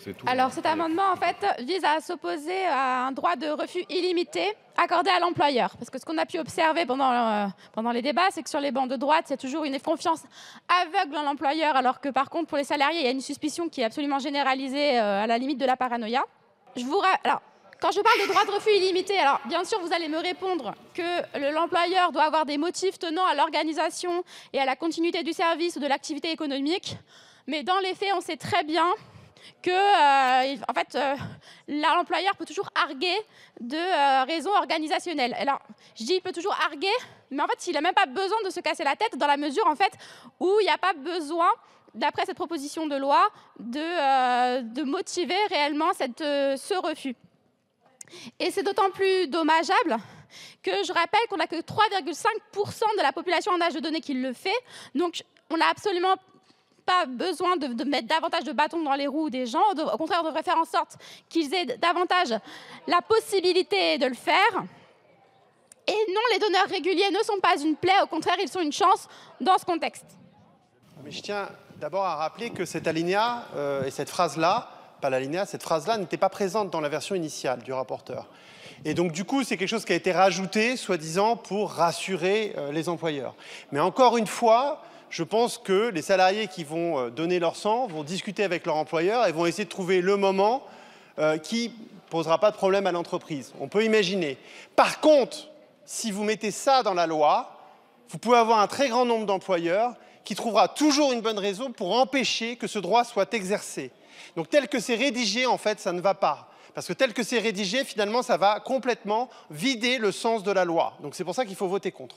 c'est tout. Alors cet amendement en fait vise à s'opposer à un droit de refus illimité accordé à l'employeur. Parce que ce qu'on a pu observer pendant les débats, c'est que sur les bancs de droite, il y a toujours une confiance aveugle en l'employeur, alors que par contre pour les salariés, il y a une suspicion qui est absolument généralisée à la limite de la paranoïa. Alors, quand je parle de droit de refus illimité, alors bien sûr vous allez me répondre que l'employeur doit avoir des motifs tenant à l'organisation et à la continuité du service ou de l'activité économique, mais dans les faits on sait très bien que l'employeur peut toujours arguer de raisons organisationnelles. Alors, je dis il peut toujours arguer, mais en fait, il n'a même pas besoin de se casser la tête dans la mesure en fait, où il n'y a pas besoin, d'après cette proposition de loi, de motiver réellement ce refus. Et c'est d'autant plus dommageable que je rappelle qu'on n'a que 3,5% de la population en âge de donner qui le fait. Donc, on n'a absolument pas besoin de mettre davantage de bâtons dans les roues des gens. Au contraire, on devrait faire en sorte qu'ils aient davantage la possibilité de le faire. Et non, les donneurs réguliers ne sont pas une plaie. Au contraire, ils sont une chance dans ce contexte. Mais je tiens d'abord à rappeler que cet alinéa et cette phrase-là, pas l'alinéa, cette phrase-là n'était pas présente dans la version initiale du rapporteur. Et donc, du coup, c'est quelque chose qui a été rajouté, soi-disant, pour rassurer les employeurs. Mais encore une fois, je pense que les salariés qui vont donner leur sang vont discuter avec leur employeur et vont essayer de trouver le moment qui ne posera pas de problème à l'entreprise. On peut imaginer. Par contre, si vous mettez ça dans la loi, vous pouvez avoir un très grand nombre d'employeurs qui trouvera toujours une bonne raison pour empêcher que ce droit soit exercé. Donc tel que c'est rédigé, en fait, ça ne va pas. Parce que tel que c'est rédigé, finalement, ça va complètement vider le sens de la loi. Donc c'est pour ça qu'il faut voter contre.